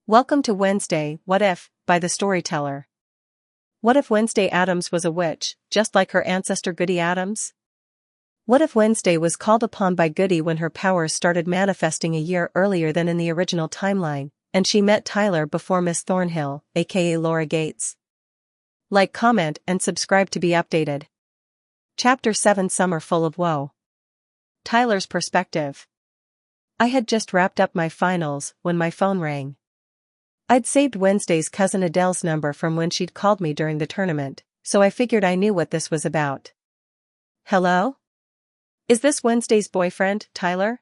Welcome to Wednesday, What If, by the Storyteller. What if Wednesday Addams was a witch, just like her ancestor Goody Addams? What if Wednesday was called upon by Goody when her powers started manifesting a year earlier than in the original timeline, and she met Tyler before Miss Thornhill, a.k.a. Laura Gates? Like, comment, and subscribe to be updated. Chapter 7: Summer Full of Woe. Tyler's perspective. I had just wrapped up my finals when my phone rang. I'd saved Wednesday's cousin Adele's number from when she'd called me during the tournament, so I figured I knew what this was about. Hello? Is this Wednesday's boyfriend, Tyler?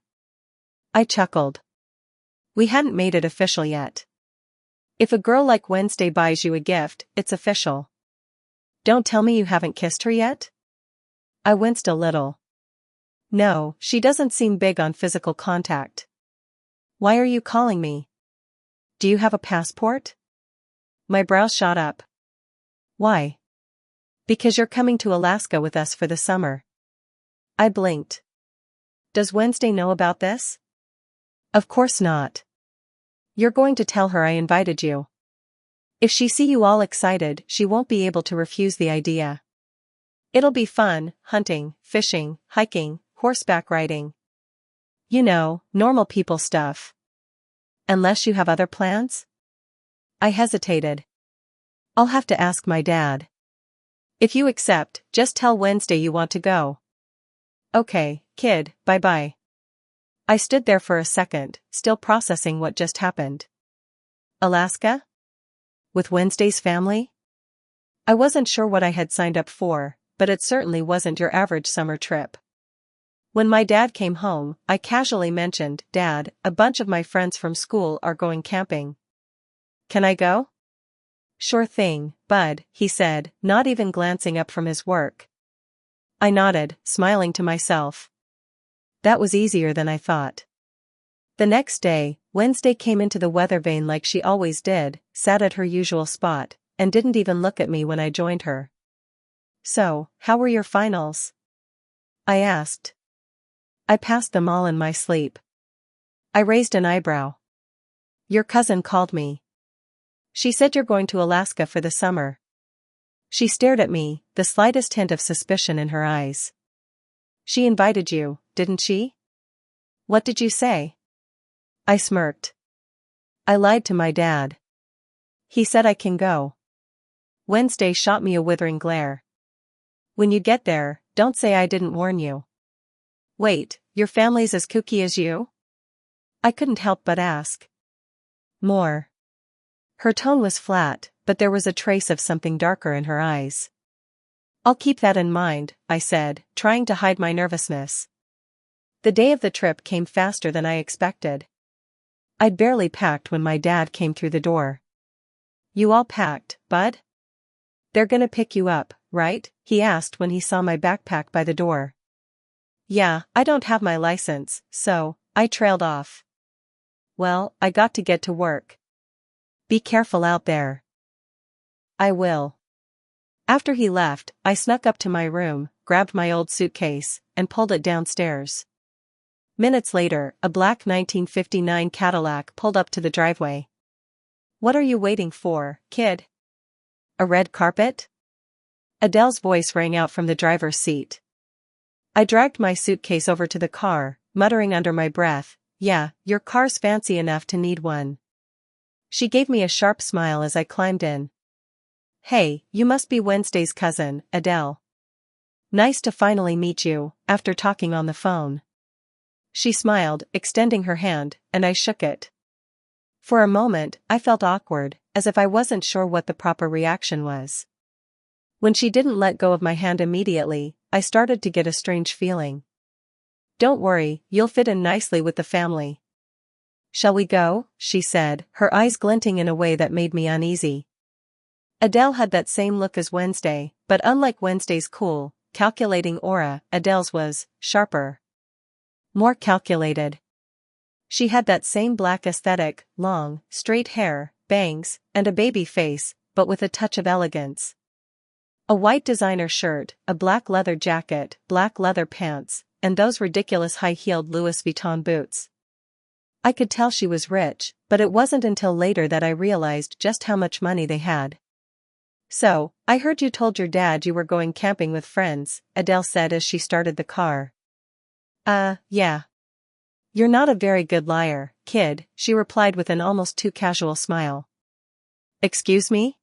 I chuckled. We hadn't made it official yet. If a girl like Wednesday buys you a gift, it's official. Don't tell me you haven't kissed her yet? I winced a little. No, she doesn't seem big on physical contact. Why are you calling me? Do you have a passport? My brows shot up. Why? Because you're coming to Alaska with us for the summer. I blinked. Does Wednesday know about this? Of course not. You're going to tell her I invited you. If she sees you all excited, she won't be able to refuse the idea. It'll be fun, hunting, fishing, hiking, horseback riding. You know, normal people stuff. Unless you have other plans? I hesitated. I'll have to ask my dad. If you accept, just tell Wednesday you want to go. Okay, kid, bye-bye. I stood there for a second, still processing what just happened. Alaska? With Wednesday's family? I wasn't sure what I had signed up for, but it certainly wasn't your average summer trip. When my dad came home, I casually mentioned, "Dad, a bunch of my friends from school are going camping. Can I go?" "Sure thing, bud," he said, not even glancing up from his work. I nodded, smiling to myself. That was easier than I thought. The next day, Wednesday came into the weather vane like she always did, sat at her usual spot, and didn't even look at me when I joined her. "So, how were your finals?" I asked. "I passed them all in my sleep." I raised an eyebrow. "Your cousin called me. She said you're going to Alaska for the summer." She stared at me, the slightest hint of suspicion in her eyes. "She invited you, didn't she? What did you say?" I smirked. I lied to my dad. He said I can go. Wednesday shot me a withering glare. "When you get there, don't say I didn't warn you." "Wait, your family's as kooky as you?" I couldn't help but ask. "More." Her tone was flat, but there was a trace of something darker in her eyes. "I'll keep that in mind," I said, trying to hide my nervousness. The day of the trip came faster than I expected. I'd barely packed when my dad came through the door. "You all packed, bud? They're gonna pick you up, right?" he asked when he saw my backpack by the door. "Yeah, I don't have my license, so," I trailed off. "Well, I got to get to work. Be careful out there." "I will." After he left, I snuck up to my room, grabbed my old suitcase, and pulled it downstairs. Minutes later, a black 1959 Cadillac pulled up to the driveway. "What are you waiting for, kid? A red carpet?" Adele's voice rang out from the driver's seat. I dragged my suitcase over to the car, muttering under my breath, "Yeah, your car's fancy enough to need one." She gave me a sharp smile as I climbed in. "Hey, you must be Wednesday's cousin, Adele. Nice to finally meet you, after talking on the phone." She smiled, extending her hand, and I shook it. For a moment, I felt awkward, as if I wasn't sure what the proper reaction was. When she didn't let go of my hand immediately, I started to get a strange feeling. "Don't worry, you'll fit in nicely with the family." "Shall we go?" she said, her eyes glinting in a way that made me uneasy. Adele had that same look as Wednesday, but unlike Wednesday's cool, calculating aura, Adele's was sharper. More calculated. She had that same black aesthetic, long, straight hair, bangs, and a baby face, but with a touch of elegance. A white designer shirt, a black leather jacket, black leather pants, and those ridiculous high-heeled Louis Vuitton boots. I could tell she was rich, but it wasn't until later that I realized just how much money they had. "So, I heard you told your dad you were going camping with friends," Adele said as she started the car. Yeah. "You're not a very good liar, kid," she replied with an almost too casual smile. "Excuse me?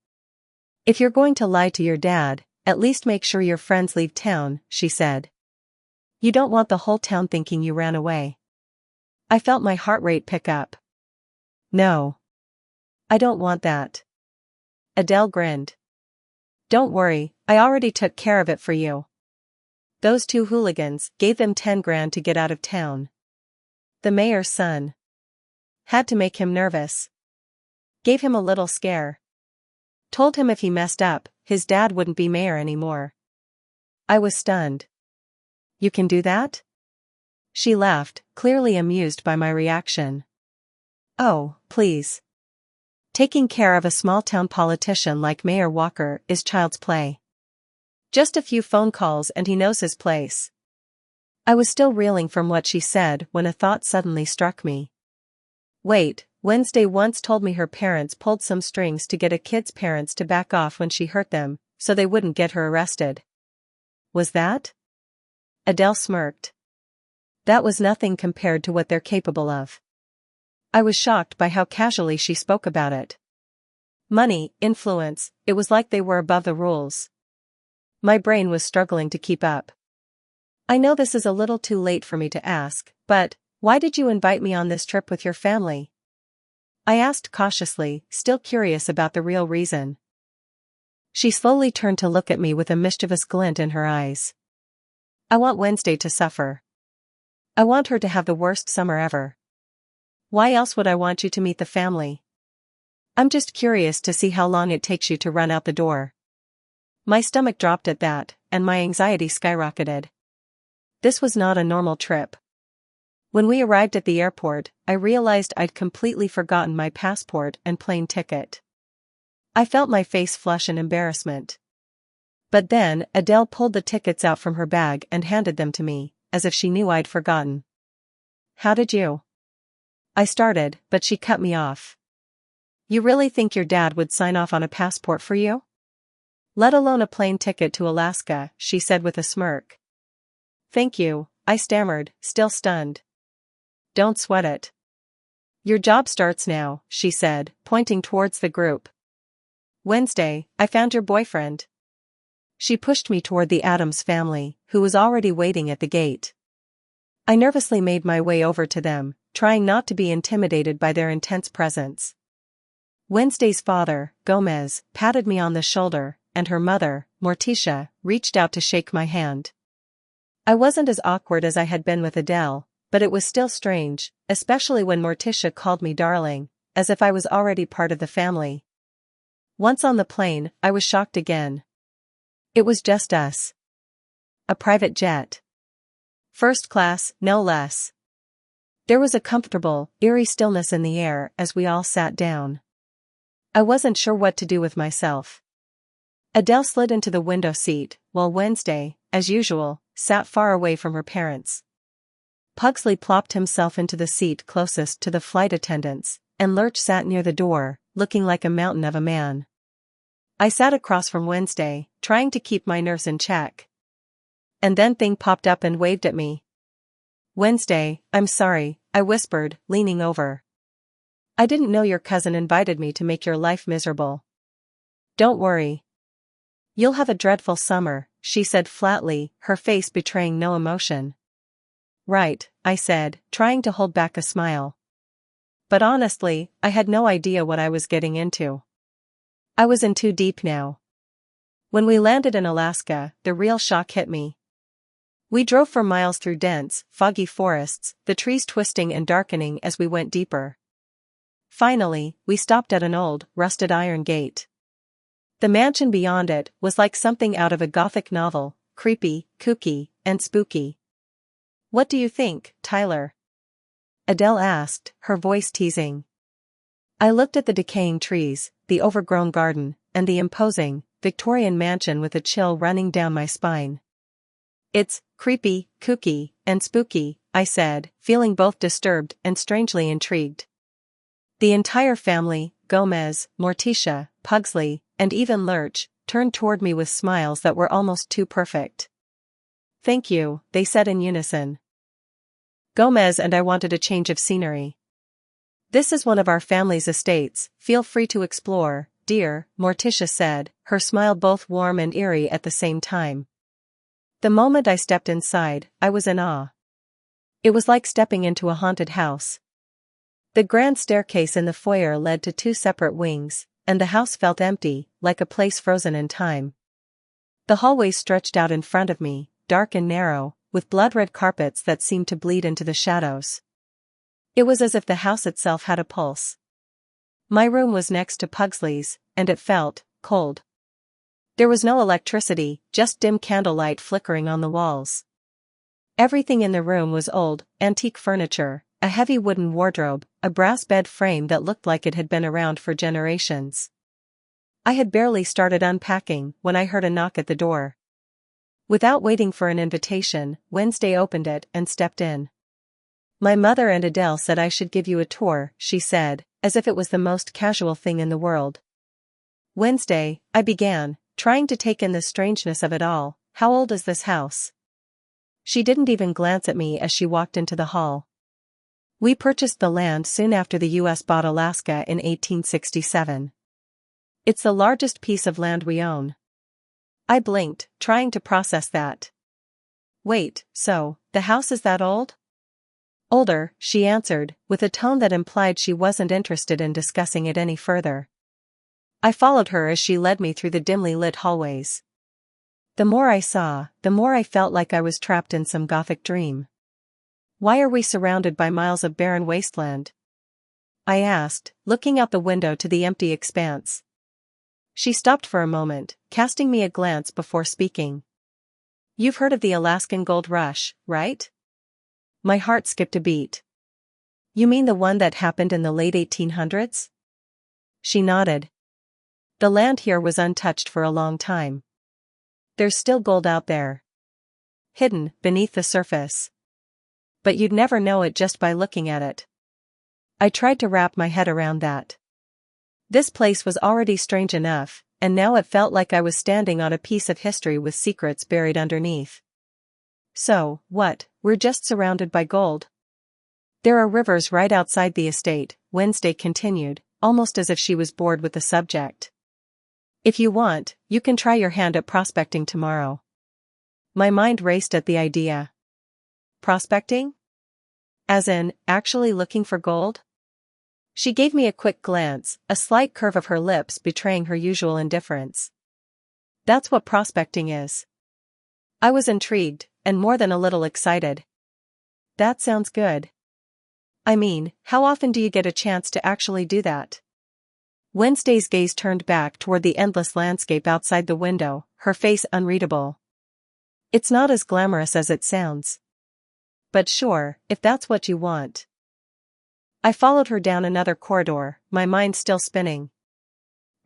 If you're going to lie to your dad, at least make sure your friends leave town," she said. "You don't want the whole town thinking you ran away." I felt my heart rate pick up. "No. I don't want that." Adele grinned. "Don't worry, I already took care of it for you. Those two hooligans gave them 10 grand to get out of town. The mayor's son. Had to make him nervous. Gave him a little scare. Told him if he messed up, his dad wouldn't be mayor anymore." I was stunned. "You can do that?" She laughed, clearly amused by my reaction. "Oh, please. Taking care of a small-town politician like Mayor Walker is child's play. Just a few phone calls and he knows his place." I was still reeling from what she said when a thought suddenly struck me. Wait, Wednesday once told me her parents pulled some strings to get a kid's parents to back off when she hurt them, so they wouldn't get her arrested. Was that? Adele smirked. That was nothing compared to what they're capable of. I was shocked by how casually she spoke about it. Money, influence, it was like they were above the rules. My brain was struggling to keep up. "I know this is a little too late for me to ask, but why did you invite me on this trip with your family?" I asked cautiously, still curious about the real reason. She slowly turned to look at me with a mischievous glint in her eyes. "I want Wednesday to suffer. I want her to have the worst summer ever. Why else would I want you to meet the family? I'm just curious to see how long it takes you to run out the door." My stomach dropped at that, and my anxiety skyrocketed. This was not a normal trip. When we arrived at the airport, I realized I'd completely forgotten my passport and plane ticket. I felt my face flush in embarrassment. But then, Adele pulled the tickets out from her bag and handed them to me, as if she knew I'd forgotten. "How did you?" I started, but she cut me off. "You really think your dad would sign off on a passport for you? Let alone a plane ticket to Alaska," she said with a smirk. "Thank you," I stammered, still stunned. "Don't sweat it. Your job starts now," she said, pointing towards the group. "Wednesday, I found your boyfriend." She pushed me toward the Addams family, who was already waiting at the gate. I nervously made my way over to them, trying not to be intimidated by their intense presence. Wednesday's father, Gomez, patted me on the shoulder, and her mother, Morticia, reached out to shake my hand. I wasn't as awkward as I had been with Adele, but it was still strange, especially when Morticia called me darling, as if I was already part of the family. Once on the plane, I was shocked again. It was just us. A private jet. First class, no less. There was a comfortable, eerie stillness in the air as we all sat down. I wasn't sure what to do with myself. Adele slid into the window seat, while Wednesday, as usual, sat far away from her parents. Pugsley plopped himself into the seat closest to the flight attendants, and Lurch sat near the door, looking like a mountain of a man. I sat across from Wednesday, trying to keep my nerves in check. And then Thing popped up and waved at me. "Wednesday, I'm sorry," I whispered, leaning over. "I didn't know your cousin invited me to make your life miserable." "Don't worry. You'll have a dreadful summer," she said flatly, her face betraying no emotion. "Right," I said, trying to hold back a smile. But honestly, I had no idea what I was getting into. I was in too deep now. When we landed in Alaska, the real shock hit me. We drove for miles through dense, foggy forests, the trees twisting and darkening as we went deeper. Finally, we stopped at an old, rusted iron gate. The mansion beyond it was like something out of a Gothic novel, creepy, kooky, and spooky. "What do you think, Tyler?" Adele asked, her voice teasing. I looked at the decaying trees, the overgrown garden, and the imposing, Victorian mansion with a chill running down my spine. It's creepy, kooky, and spooky, I said, feeling both disturbed and strangely intrigued. The entire family, Gomez, Morticia, Pugsley, and even Lurch, turned toward me with smiles that were almost too perfect. "Thank you," they said in unison. Gomez and I wanted a change of scenery. "This is one of our family's estates, feel free to explore, dear," Morticia said, her smile both warm and eerie at the same time. The moment I stepped inside, I was in awe. It was like stepping into a haunted house. The grand staircase in the foyer led to two separate wings, and the house felt empty, like a place frozen in time. The hallways stretched out in front of me, dark and narrow, with blood-red carpets that seemed to bleed into the shadows. It was as if the house itself had a pulse. My room was next to Pugsley's, and it felt cold. There was no electricity, just dim candlelight flickering on the walls. Everything in the room was old, antique furniture, a heavy wooden wardrobe, a brass bed frame that looked like it had been around for generations. I had barely started unpacking when I heard a knock at the door. Without waiting for an invitation, Wednesday opened it and stepped in. "My mother and Adele said I should give you a tour," she said, as if it was the most casual thing in the world. "Wednesday," I began, trying to take in the strangeness of it all. "How old is this house?" She didn't even glance at me as she walked into the hall. "We purchased the land soon after the U.S. bought Alaska in 1867. It's the largest piece of land we own." I blinked, trying to process that. "Wait, so, the house is that old?" "Older," she answered, with a tone that implied she wasn't interested in discussing it any further. I followed her as she led me through the dimly lit hallways. The more I saw, the more I felt like I was trapped in some Gothic dream. "Why are we surrounded by miles of barren wasteland?" I asked, looking out the window to the empty expanse. She stopped for a moment, casting me a glance before speaking. "You've heard of the Alaskan gold rush, right?" My heart skipped a beat. "You mean the one that happened in the late 1800s? She nodded. "The land here was untouched for a long time. There's still gold out there. Hidden beneath the surface. But you'd never know it just by looking at it." I tried to wrap my head around that. This place was already strange enough, and now it felt like I was standing on a piece of history with secrets buried underneath. "So, what, we're just surrounded by gold?" "There are rivers right outside the estate," Wednesday continued, almost as if she was bored with the subject. "If you want, you can try your hand at prospecting tomorrow." My mind raced at the idea. Prospecting? As in, actually looking for gold? She gave me a quick glance, a slight curve of her lips betraying her usual indifference. "That's what prospecting is." I was intrigued, and more than a little excited. "That sounds good. I mean, how often do you get a chance to actually do that?" Wednesday's gaze turned back toward the endless landscape outside the window, her face unreadable. "It's not as glamorous as it sounds. But sure, if that's what you want." I followed her down another corridor, my mind still spinning.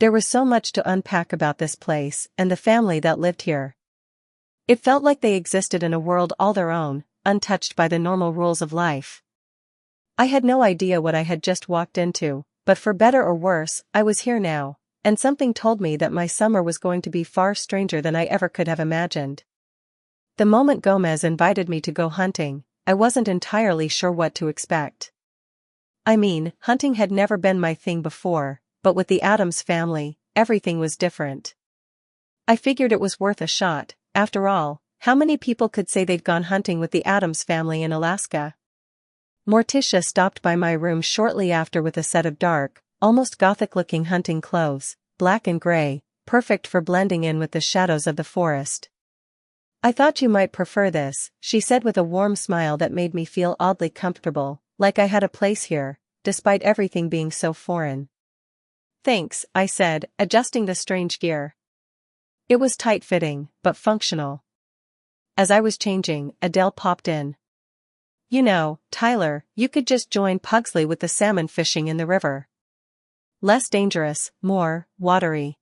There was so much to unpack about this place and the family that lived here. It felt like they existed in a world all their own, untouched by the normal rules of life. I had no idea what I had just walked into, but for better or worse, I was here now, and something told me that my summer was going to be far stranger than I ever could have imagined. The moment Gomez invited me to go hunting, I wasn't entirely sure what to expect. I mean, hunting had never been my thing before, but with the Addams family, everything was different. I figured it was worth a shot. After all, how many people could say they'd gone hunting with the Addams family in Alaska? Morticia stopped by my room shortly after with a set of dark, almost gothic-looking hunting clothes, black and gray, perfect for blending in with the shadows of the forest. "I thought you might prefer this," she said with a warm smile that made me feel oddly comfortable, like I had a place here, despite everything being so foreign. "Thanks," I said, adjusting the strange gear. It was tight-fitting, but functional. As I was changing, Adele popped in. "You know, Tyler, you could just join Pugsley with the salmon fishing in the river. Less dangerous, more watery."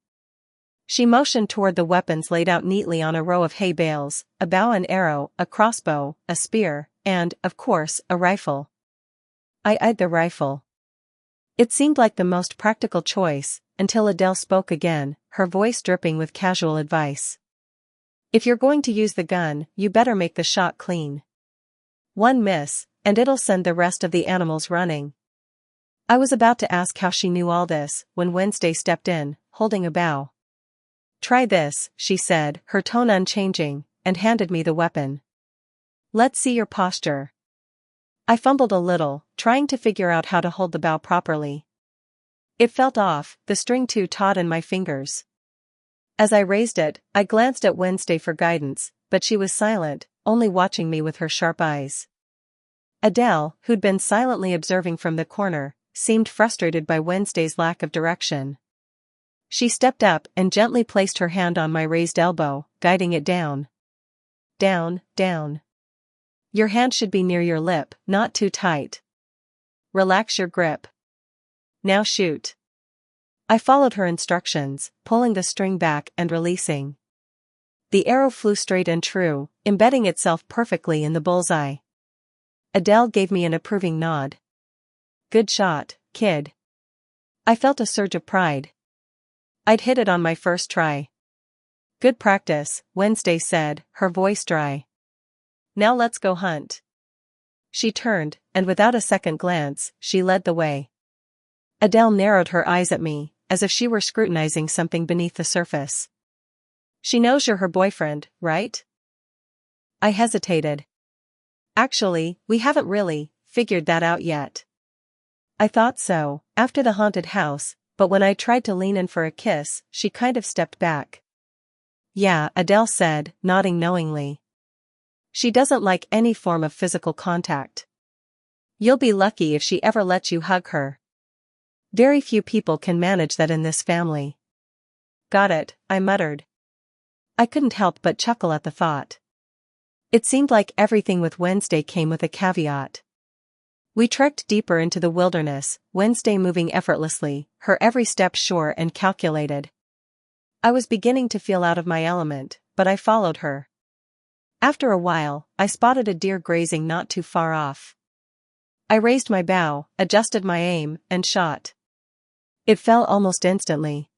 She motioned toward the weapons laid out neatly on a row of hay bales, a bow and arrow, a crossbow, a spear, and, of course, a rifle. I eyed the rifle. It seemed like the most practical choice, until Adele spoke again, her voice dripping with casual advice. If you're going to use the gun, you better make the shot clean. One miss, and it'll send the rest of the animals running. I was about to ask how she knew all this, when Wednesday stepped in, holding a bow. Try this, she said, her tone unchanging, and handed me the weapon. Let's see your posture. I fumbled a little, trying to figure out how to hold the bow properly. It felt off, the string too taut in my fingers. As I raised it, I glanced at Wednesday for guidance, but she was silent, only watching me with her sharp eyes. Adele, who'd been silently observing from the corner, seemed frustrated by Wednesday's lack of direction. She stepped up and gently placed her hand on my raised elbow, guiding it down. Down, down. Your hand should be near your lip, not too tight. Relax your grip. Now shoot. I followed her instructions, pulling the string back and releasing. The arrow flew straight and true, embedding itself perfectly in the bullseye. Adele gave me an approving nod. Good shot, kid. I felt a surge of pride. I'd hit it on my first try. Good practice, Wednesday said, her voice dry. Now let's go hunt. She turned, and without a second glance, she led the way. Adele narrowed her eyes at me, as if she were scrutinizing something beneath the surface. She knows you're her boyfriend, right? I hesitated. Actually, we haven't really figured that out yet. I thought so, after the haunted house, but when I tried to lean in for a kiss, she kind of stepped back. Yeah, Adele said, nodding knowingly. She doesn't like any form of physical contact. You'll be lucky if she ever lets you hug her. Very few people can manage that in this family. Got it, I muttered. I couldn't help but chuckle at the thought. It seemed like everything with Wednesday came with a caveat. We trekked deeper into the wilderness, Wednesday moving effortlessly, her every step sure and calculated. I was beginning to feel out of my element, but I followed her. After a while, I spotted a deer grazing not too far off. I raised my bow, adjusted my aim, and shot. It fell almost instantly.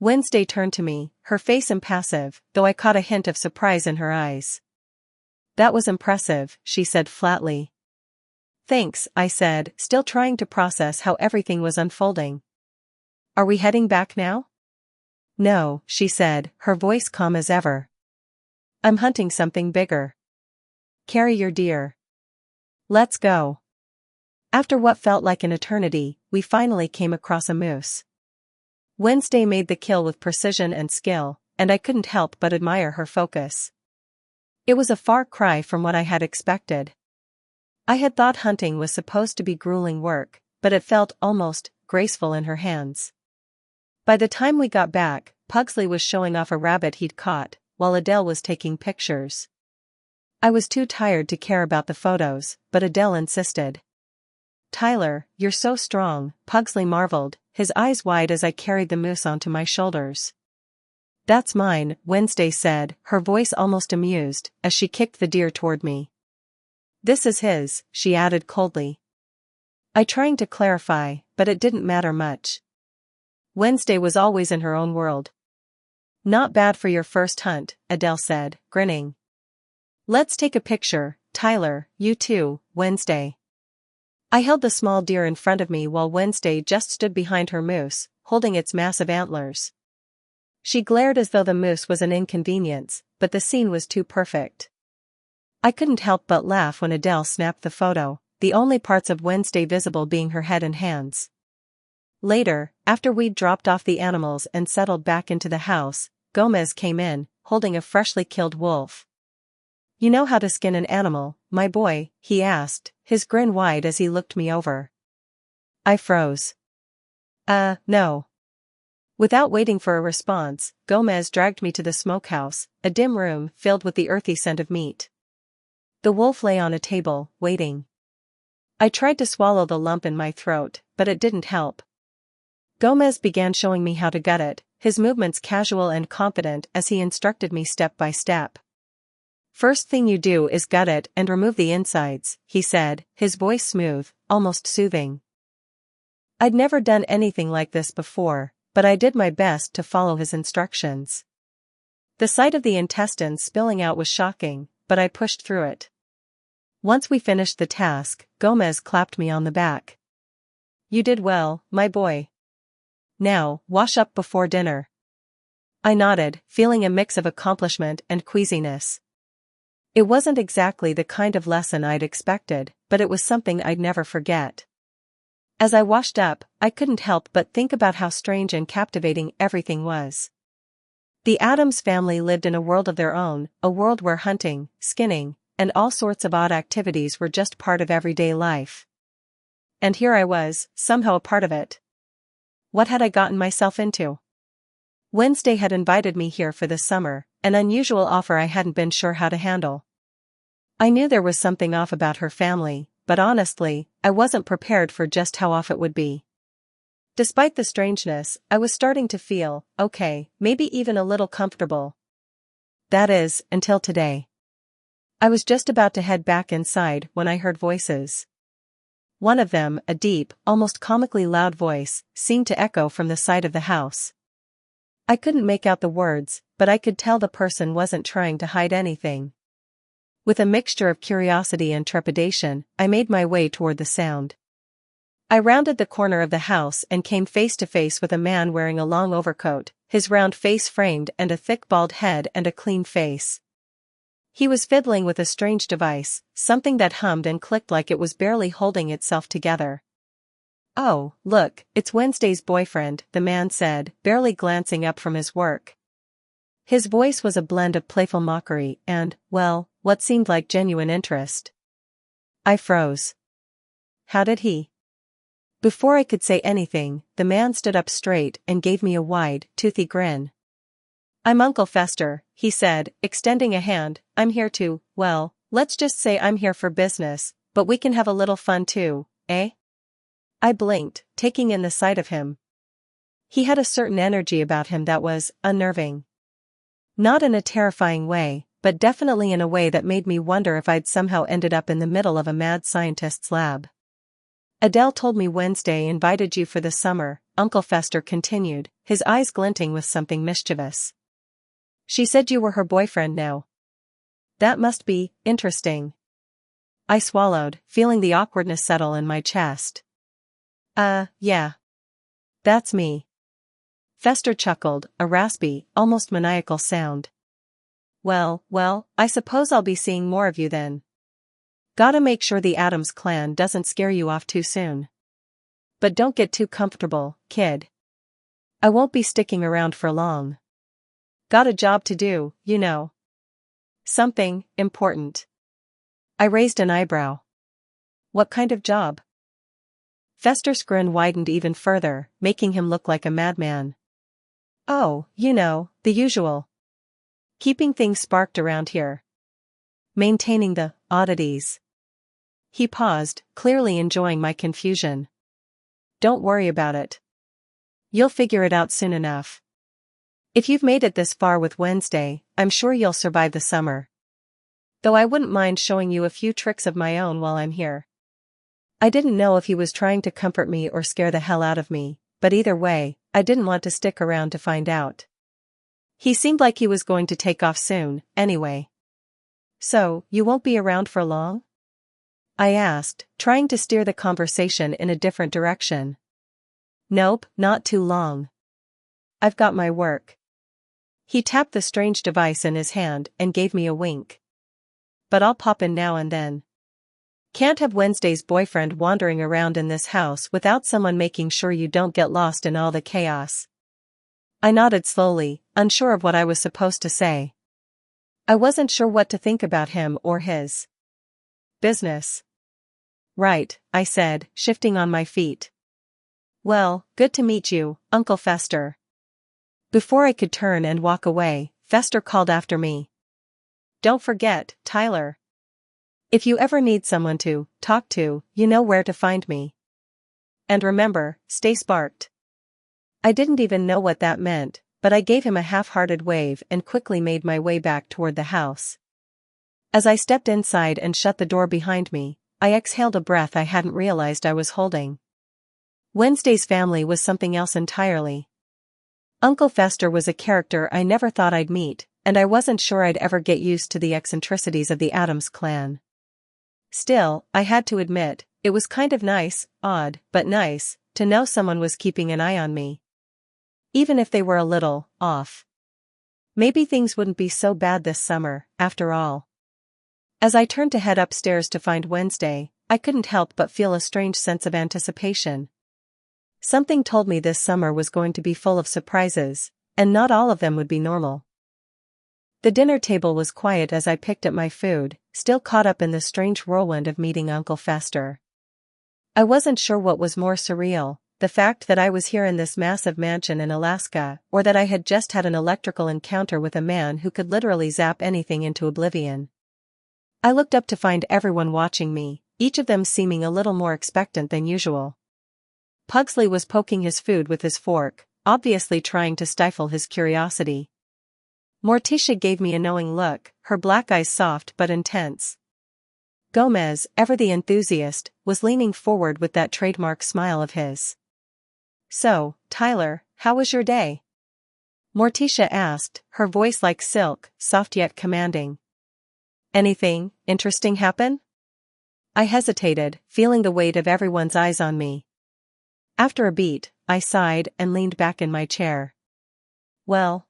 Wednesday turned to me, her face impassive, though I caught a hint of surprise in her eyes. That was impressive, she said flatly. Thanks, I said, still trying to process how everything was unfolding. Are we heading back now? No, she said, her voice calm as ever. I'm hunting something bigger. Carry your deer. Let's go. After what felt like an eternity, we finally came across a moose. Wednesday made the kill with precision and skill, and I couldn't help but admire her focus. It was a far cry from what I had expected. I had thought hunting was supposed to be grueling work, but it felt almost graceful in her hands. By the time we got back, Pugsley was showing off a rabbit he'd caught, while Adele was taking pictures. I was too tired to care about the photos, but Adele insisted. Tyler, you're so strong, Pugsley marveled, his eyes wide as I carried the moose onto my shoulders. That's mine, Wednesday said, her voice almost amused, as she kicked the deer toward me. This is his, she added coldly. I tried to clarify, but it didn't matter much. Wednesday was always in her own world. Not bad for your first hunt, Adele said, grinning. Let's take a picture, Tyler, you too, Wednesday. I held the small deer in front of me while Wednesday just stood behind her moose, holding its massive antlers. She glared as though the moose was an inconvenience, but the scene was too perfect. I couldn't help but laugh when Adele snapped the photo, the only parts of Wednesday visible being her head and hands. Later, after we'd dropped off the animals and settled back into the house, Gomez came in, holding a freshly killed wolf. You know how to skin an animal, my boy? He asked, his grin wide as he looked me over. I froze. No. Without waiting for a response, Gomez dragged me to the smokehouse, a dim room filled with the earthy scent of meat. The wolf lay on a table, waiting. I tried to swallow the lump in my throat, but it didn't help. Gomez began showing me how to gut it, his movements casual and confident as he instructed me step by step. "First thing you do is gut it and remove the insides," he said, his voice smooth, almost soothing. I'd never done anything like this before, but I did my best to follow his instructions. The sight of the intestines spilling out was shocking, but I pushed through it. Once we finished the task, Gomez clapped me on the back. "You did well, my boy. Now, wash up before dinner." I nodded, feeling a mix of accomplishment and queasiness. It wasn't exactly the kind of lesson I'd expected, but it was something I'd never forget. As I washed up, I couldn't help but think about how strange and captivating everything was. The Addams family lived in a world of their own, a world where hunting, skinning, and all sorts of odd activities were just part of everyday life. And here I was, somehow a part of it. What had I gotten myself into? Wednesday had invited me here for the summer, an unusual offer I hadn't been sure how to handle. I knew there was something off about her family, but honestly, I wasn't prepared for just how off it would be. Despite the strangeness, I was starting to feel, okay, maybe even a little comfortable. That is, until today. I was just about to head back inside when I heard voices. One of them, a deep, almost comically loud voice, seemed to echo from the side of the house. I couldn't make out the words, but I could tell the person wasn't trying to hide anything. With a mixture of curiosity and trepidation, I made my way toward the sound. I rounded the corner of the house and came face to face with a man wearing a long overcoat, his round face framed and a thick bald head and a clean face. He was fiddling with a strange device, something that hummed and clicked like it was barely holding itself together. "Oh, look, it's Wednesday's boyfriend," the man said, barely glancing up from his work. His voice was a blend of playful mockery and, well, what seemed like genuine interest. I froze. How did he? Before I could say anything, the man stood up straight and gave me a wide, toothy grin. "I'm Uncle Fester," he said, extending a hand. "I'm here to, well, let's just say I'm here for business, but we can have a little fun too, eh?" I blinked, taking in the sight of him. He had a certain energy about him that was unnerving. Not in a terrifying way, but definitely in a way that made me wonder if I'd somehow ended up in the middle of a mad scientist's lab. "Adele told me Wednesday invited you for the summer," Uncle Fester continued, his eyes glinting with something mischievous. "She said you were her boyfriend now. That must be interesting." I swallowed, feeling the awkwardness settle in my chest. Yeah. That's me." Fester chuckled, a raspy, almost maniacal sound. Well, I suppose I'll be seeing more of you then. Gotta make sure the Addams clan doesn't scare you off too soon. But don't get too comfortable, kid. I won't be sticking around for long. Got a job to do, you know. Something important." I raised an eyebrow. "What kind of job?" Fester's grin widened even further, making him look like a madman. "Oh, you know, the usual. Keeping things sparked around here. Maintaining the oddities." He paused, clearly enjoying my confusion. "Don't worry about it. You'll figure it out soon enough. If you've made it this far with Wednesday, I'm sure you'll survive the summer. Though I wouldn't mind showing you a few tricks of my own while I'm here." I didn't know if he was trying to comfort me or scare the hell out of me, but either way, I didn't want to stick around to find out. He seemed like he was going to take off soon, anyway. "So, you won't be around for long?" I asked, trying to steer the conversation in a different direction. "Nope, not too long. I've got my work." He tapped the strange device in his hand and gave me a wink. "But I'll pop in now and then. Can't have Wednesday's boyfriend wandering around in this house without someone making sure you don't get lost in all the chaos." I nodded slowly, unsure of what I was supposed to say. I wasn't sure what to think about him or his business. "Right," I said, shifting on my feet. "Well, good to meet you, Uncle Fester." Before I could turn and walk away, Fester called after me. "Don't forget, Tyler. If you ever need someone to talk to, you know where to find me. And remember, stay sparked." I didn't even know what that meant, but I gave him a half-hearted wave and quickly made my way back toward the house. As I stepped inside and shut the door behind me, I exhaled a breath I hadn't realized I was holding. Wednesday's family was something else entirely. Uncle Fester was a character I never thought I'd meet, and I wasn't sure I'd ever get used to the eccentricities of the Addams clan. Still, I had to admit, it was kind of nice, odd, but nice, to know someone was keeping an eye on me. Even if they were a little off. Maybe things wouldn't be so bad this summer, after all. As I turned to head upstairs to find Wednesday, I couldn't help but feel a strange sense of anticipation. Something told me this summer was going to be full of surprises, and not all of them would be normal. The dinner table was quiet as I picked at my food, still caught up in the strange whirlwind of meeting Uncle Fester. I wasn't sure what was more surreal, the fact that I was here in this massive mansion in Alaska, or that I had just had an electrical encounter with a man who could literally zap anything into oblivion. I looked up to find everyone watching me, each of them seeming a little more expectant than usual. Pugsley was poking his food with his fork, obviously trying to stifle his curiosity. Morticia gave me a knowing look, her black eyes soft but intense. Gomez, ever the enthusiast, was leaning forward with that trademark smile of his. "So, Tyler, how was your day?" Morticia asked, her voice like silk, soft yet commanding. "Anything interesting happen?" I hesitated, feeling the weight of everyone's eyes on me. After a beat, I sighed and leaned back in my chair. "Well,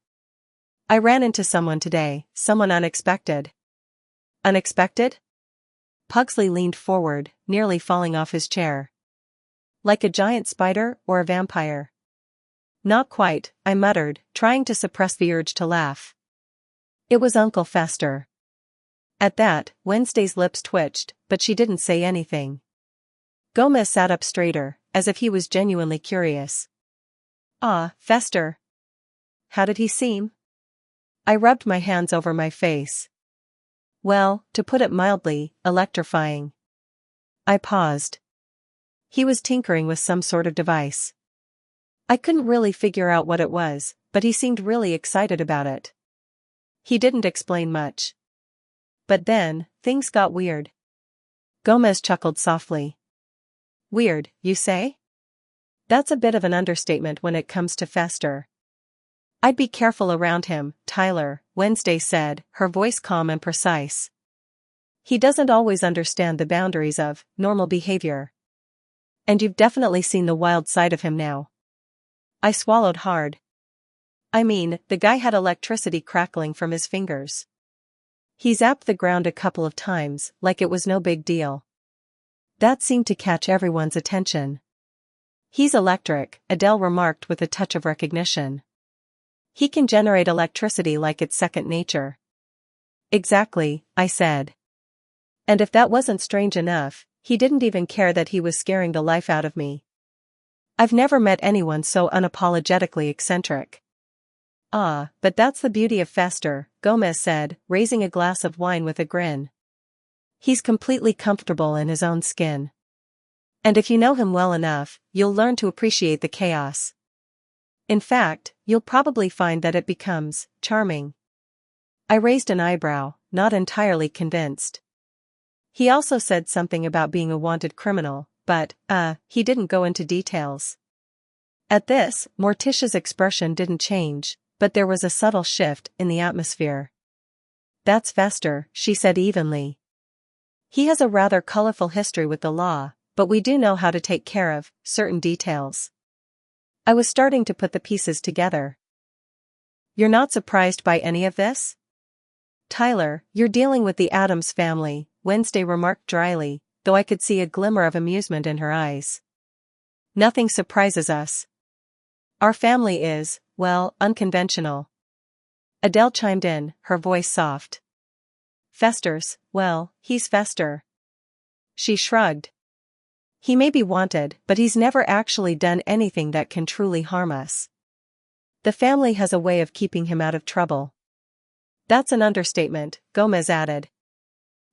I ran into someone today, someone unexpected." "Unexpected?" Pugsley leaned forward, nearly falling off his chair. "Like a giant spider or a vampire?" "Not quite," I muttered, trying to suppress the urge to laugh. "It was Uncle Fester." At that, Wednesday's lips twitched, but she didn't say anything. Gomez sat up straighter, as if he was genuinely curious. "Ah, Fester. How did he seem?" I rubbed my hands over my face. "Well, to put it mildly, electrifying." I paused. He was tinkering with some sort of device. I couldn't really figure out what it was, but he seemed really excited about it. He didn't explain much. But then, things got weird. Gomez chuckled softly. "Weird, you say?" That's a bit of an understatement when it comes to Fester. "I'd be careful around him, Tyler," Wednesday said, her voice calm and precise. "He doesn't always understand the boundaries of normal behavior. And you've definitely seen the wild side of him now." I swallowed hard. I mean, the guy had electricity crackling from his fingers. He zapped the ground a couple of times, like it was no big deal. That seemed to catch everyone's attention. "He's electric," Adele remarked with a touch of recognition. "He can generate electricity like it's second nature." "Exactly," I said. And if that wasn't strange enough, he didn't even care that he was scaring the life out of me. I've never met anyone so unapologetically eccentric. "Ah, but that's the beauty of Fester," Gomez said, raising a glass of wine with a grin. "He's completely comfortable in his own skin. And if you know him well enough, you'll learn to appreciate the chaos. In fact, you'll probably find that it becomes charming." I raised an eyebrow, not entirely convinced. He also said something about being a wanted criminal, but, he didn't go into details. At this, Morticia's expression didn't change, but there was a subtle shift in the atmosphere. "That's Fester," she said evenly. "He has a rather colorful history with the law, but we do know how to take care of certain details." I was starting to put the pieces together. "You're not surprised by any of this?" "Tyler, you're dealing with the Addams family," Wednesday remarked dryly, though I could see a glimmer of amusement in her eyes. "Nothing surprises us. Our family is, well, unconventional." Adele chimed in, her voice soft. "Fester's, well, he's Fester." She shrugged. "He may be wanted, but he's never actually done anything that can truly harm us. The family has a way of keeping him out of trouble." "That's an understatement," Gomez added.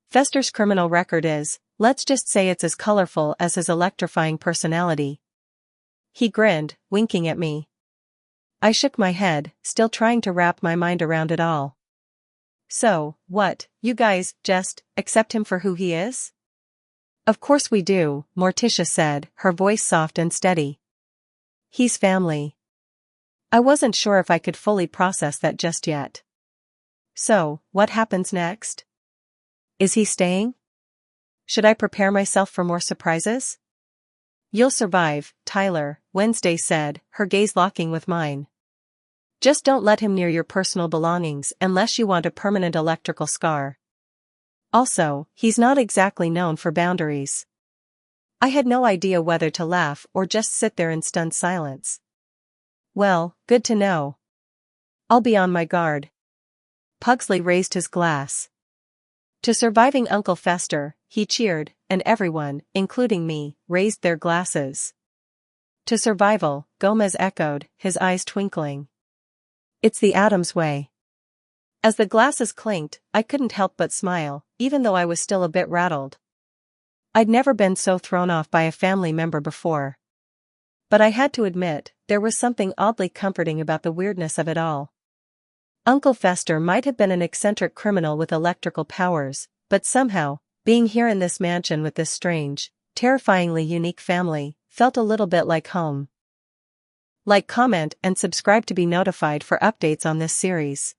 "Fester's criminal record is, let's just say it's as colorful as his electrifying personality." He grinned, winking at me. I shook my head, still trying to wrap my mind around it all. So, what, you guys just accept him for who he is? Of course we do, Morticia said, her voice soft and steady. He's family. I wasn't sure if I could fully process that just yet. So, what happens next? Is he staying? Should I prepare myself for more surprises? You'll survive, Tyler, Wednesday said, her gaze locking with mine. Just don't let him near your personal belongings unless you want a permanent electrical scar. Also, he's not exactly known for boundaries. I had no idea whether to laugh or just sit there in stunned silence. Well, good to know. I'll be on my guard. Pugsley raised his glass. To surviving Uncle Fester, he cheered, and everyone, including me, raised their glasses. To survival, Gomez echoed, his eyes twinkling. It's the Addams way. As the glasses clinked, I couldn't help but smile, even though I was still a bit rattled. I'd never been so thrown off by a family member before. But I had to admit, there was something oddly comforting about the weirdness of it all. Uncle Fester might have been an eccentric criminal with electrical powers, but somehow, being here in this mansion with this strange, terrifyingly unique family, felt a little bit like home. Like, comment, and subscribe to be notified for updates on this series.